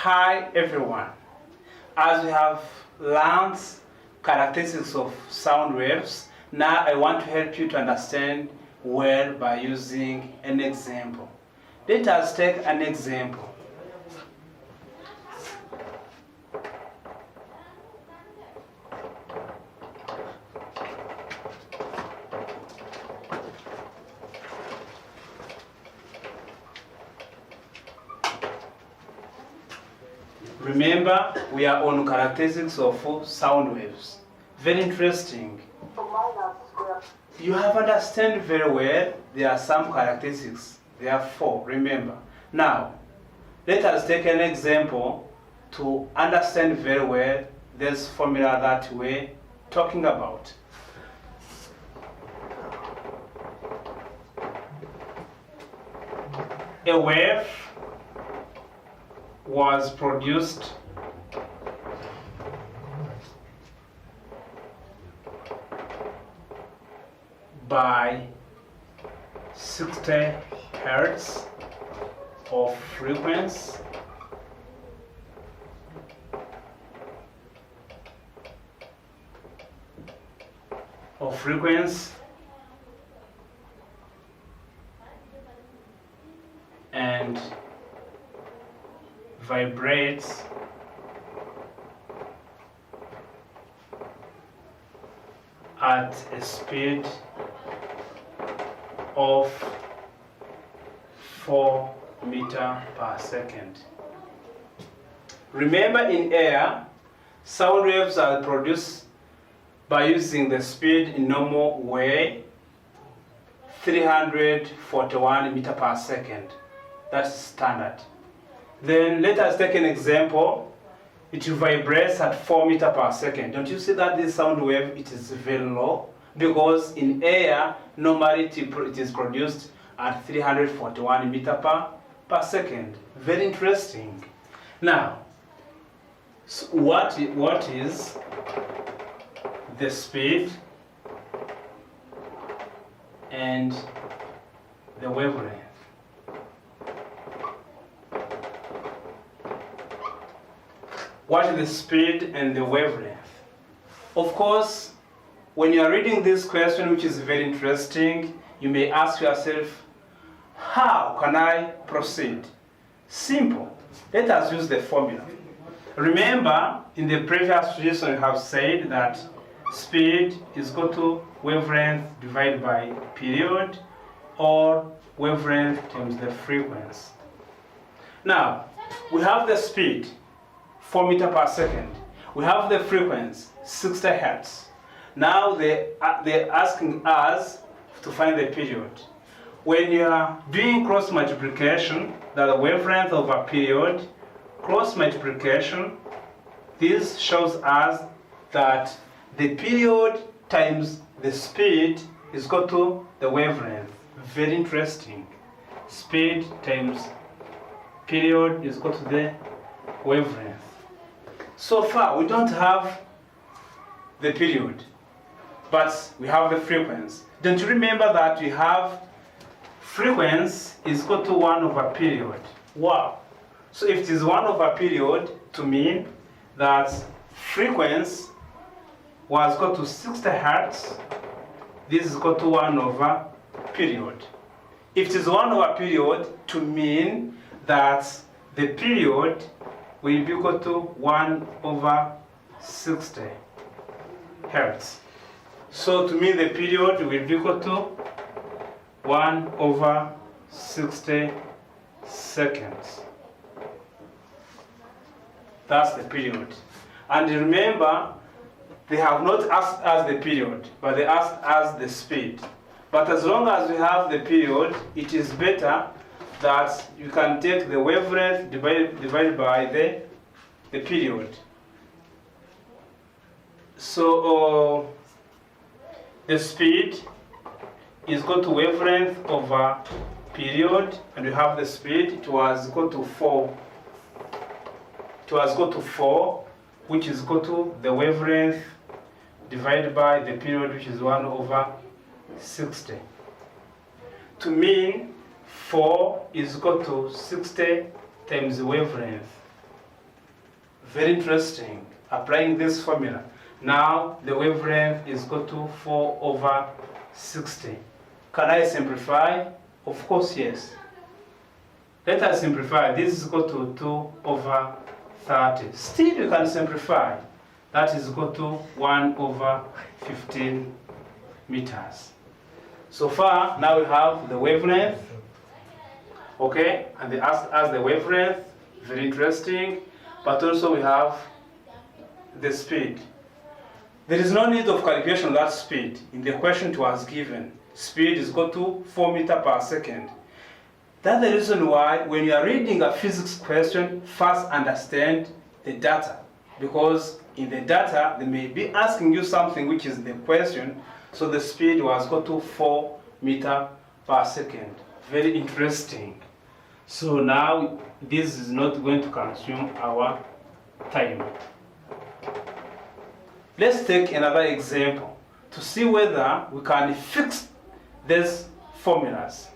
Hi everyone. As we have learned characteristics of sound waves, now I want to help you to understand well by using an example. Let us take an example. Remember, we are on characteristics of sound waves. Very interesting. You have understood very well. There are some characteristics. There are 4, remember. Now, let us take an example to understand very well this formula that we're talking about. A wave was produced by 60 Hertz of frequency and vibrates at a speed of 4 meters per second. Remember, in air, sound waves are produced by using the speed in normal way, 341 meters per second. That's standard. Then let us take an example. It vibrates at 4 meters per second. Don't you see that this sound wave, it is very low? Because in air, normally it is produced at 341 meters per second. Very interesting. Now, so what is the speed and the wavelength? What is the speed and the wavelength? Of course, when you are reading this question, which is very interesting, you may ask yourself, how can I proceed? Simple. Let us use the formula. Remember, in the previous lesson, we have said that speed is equal to wavelength divided by period, or wavelength times the frequency. Now, we have the speed, 4 meters per second. We have the frequency, 60 Hertz. Now they're asking us to find the period. When you are doing cross multiplication, the wavelength of a period, cross multiplication, this shows us that the period times the speed is equal to the wavelength. Very interesting. Speed times period is equal to the wavelength. So far, we don't have the period, but we have the frequency. Don't you remember that we have frequency is equal to 1 over period? Wow. So if it is 1 over period, to mean that frequency was equal to 60 Hertz, this is equal to 1 over period. If it is 1 over period, to mean that the period will be equal to 1 over 60 Hertz. So to mean the period will be equal to 1 over 60 seconds. That's the period. And remember, they have not asked us the period, but they asked us the speed. But as long as we have the period, it is better that you can take the wavelength divided by the period. So the speed is equal to wavelength over period, and we have the speed. It was equal to 4. It was equal to 4, which is equal to the wavelength divided by the period, which is 1 over 60. To mean 4 is equal to 60 times the wavelength. Very interesting. Applying this formula. Now the wavelength is equal to 4 over 60. Can I simplify? Of course, yes. Let us simplify. This is equal to 2 over 30. Still you can simplify. That is equal to 1 over 15 meters. So far, now we have the wavelength. Okay, and they asked us the wavelength. Very interesting. But also we have the speed. There is no need of calculation of that speed. In the question it was given, speed is equal to 4 meters per second. That's the reason why when you are reading a physics question, first understand the data. Because in the data, they may be asking you something which is the question. So the speed was equal to 4 meters per second. Very interesting. So now this is not going to consume our time. Let's take another example to see whether we can fix these formulas.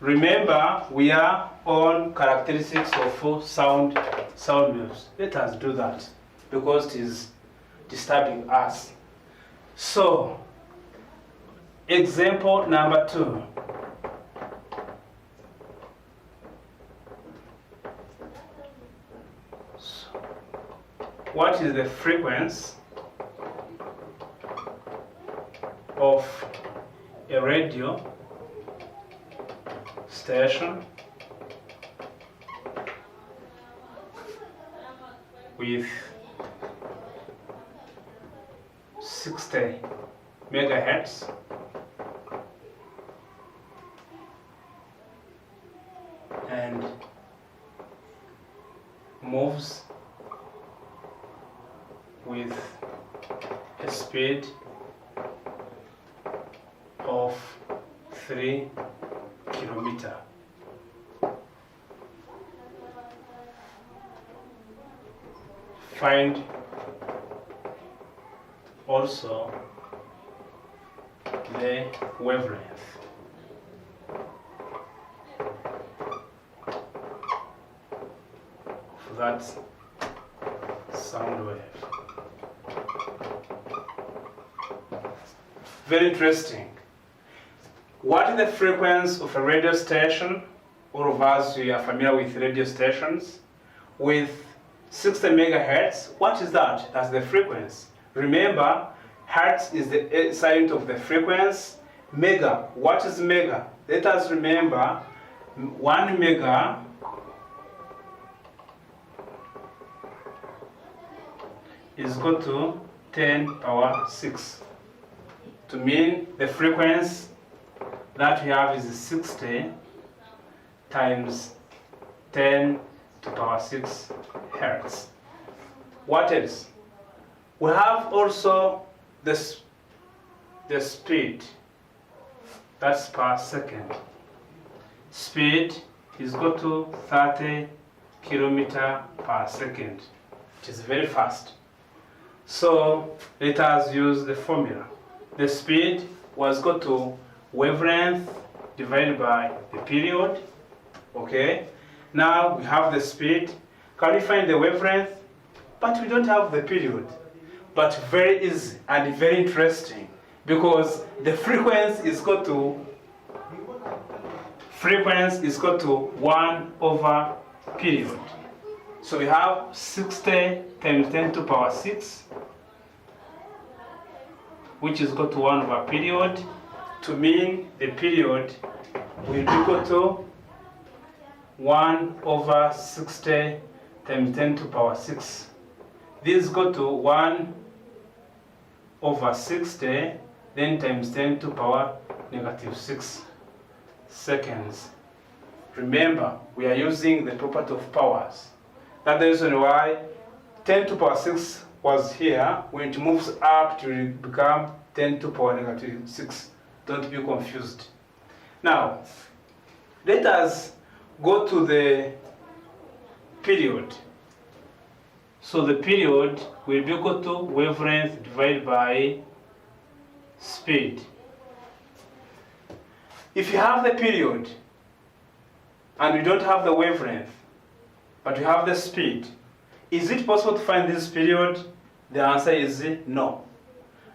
Remember, we are on characteristics of sound waves. Let us do that because it is disturbing us. So, example number 2. What is the frequency of a radio station with 60 megahertz and moves with a speed of 3 kilometers. Find also the wavelength. For that sound wave. Very interesting. What is the frequency of a radio station? All of us, we are familiar with radio stations. With 60 megahertz, what is that? That's the frequency. Remember, hertz is the sign of the frequency. Mega, what is mega? Let us remember, 1 mega is equal to 10 power 6. To mean the frequency that we have is 60 times 10 to power 6 hertz. What else? We have also the speed. That's per second. Speed is equal to 30 kilometers per second. It is very fast. So let us use the formula. The speed was equal to wavelength divided by the period. Okay. Now we have the speed. Can we find the wavelength? But we don't have the period. But very easy and very interesting because the frequency is equal to 1 over period. So we have 60 times 10 to the power 6, which is equal to 1 over period. To mean the period will be equal to 1 over 60 times 10 to the power 6. This is equal to 1 over 60, then times 10 to the power negative 6 seconds. Remember, we are using the property of powers. That's the reason why 10 to the power 6 was here. When it moves up, it will become 10 to the power negative 6. Don't be confused. Now, let us go to the period. So the period will be equal to wavelength divided by speed. If you have the period and you don't have the wavelength, but we have the speed. Is it possible to find this period? The answer is no.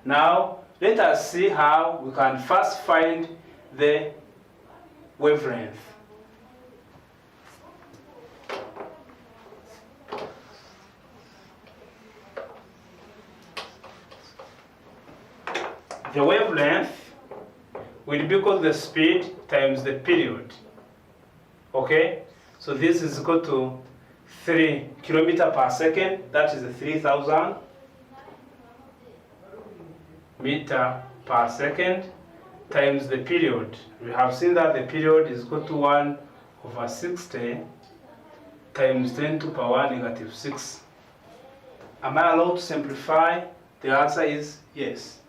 Now, let us see how we can first find the wavelength. The wavelength will be equal to the speed times the period. Okay? So this is equal to 3 kilometers per second, that is 3,000 meters per second, times the period. We have seen that the period is equal to 1/60 times 10 to the power negative 6. Am I allowed to simplify? The answer is yes.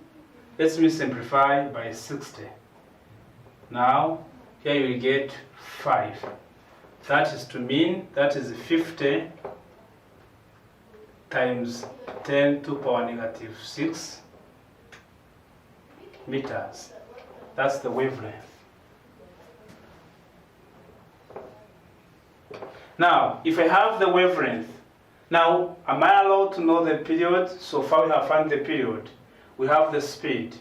Let me simplify by 60. Now, here you will get 5. That is to mean that is 50 times 10 to the power negative 6 meters. That's the wavelength. Now, if I have the wavelength, now am I allowed to know the period? So far we have found the period. We have the speed.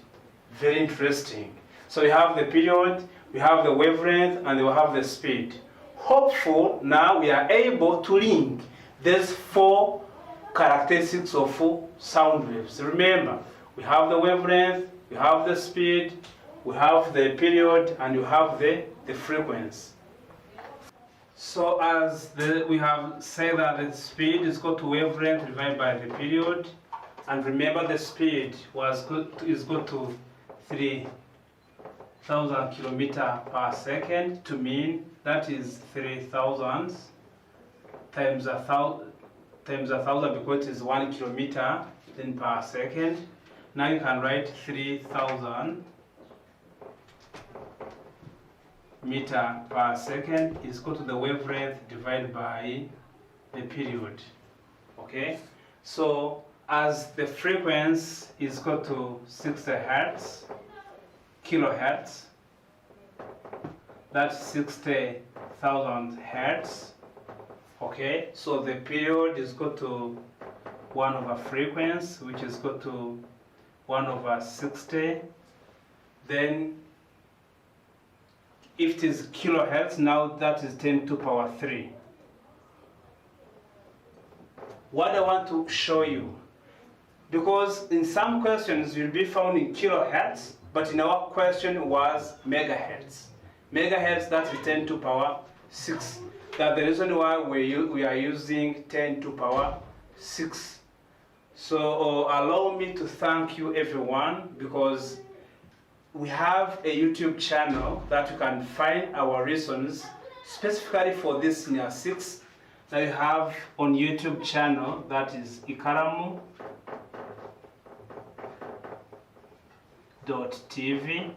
Very interesting. So we have the period, we have the wavelength, and we have the speed. Hopeful, now we are able to link these 4 characteristics of sound waves. Remember, we have the wavelength, we have the speed, we have the period, and we have the frequency. So as we have said that the speed is equal to wavelength divided by the period, and remember the speed is equal to 3,000 kilometers per second, to mean that is 3,000 times 1,000 because it is 1 kilometer then per second. Now you can write 3,000 meter per second is equal to the wavelength divided by the period. Okay, so as the frequency is equal to 60 hertz, kilohertz, that's 60,000 hertz. Okay, so the period is equal to 1 over frequency, which is equal to 1 over 60. Then if it is kilohertz, now that is 10 to the power 3. What I want to show you, because in some questions you'll be found in kilohertz, but in our question was megahertz. Megahertz, that is 10 to the power 6. That's the reason why we are using 10 to the power 6. So allow me to thank you everyone, because we have a YouTube channel that you can find our reasons specifically for this senior 6 that you have on YouTube channel, that is ikaramu.tv,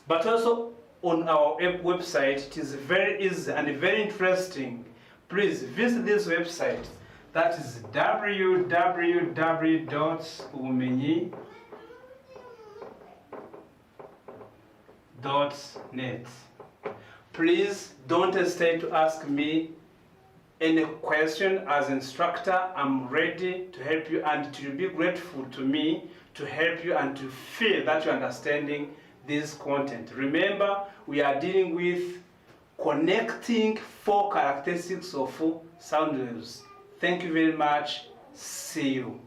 but also on our website. It is very easy and very interesting. Please visit this website, that is www.ubumenyi.net. Please don't hesitate to ask me any question. As instructor, I'm ready to help you, and it will be grateful to me to help you and to feel that you're understanding this content. Remember, we are dealing with connecting 4 characteristics of sound waves. Thank you very much. See you.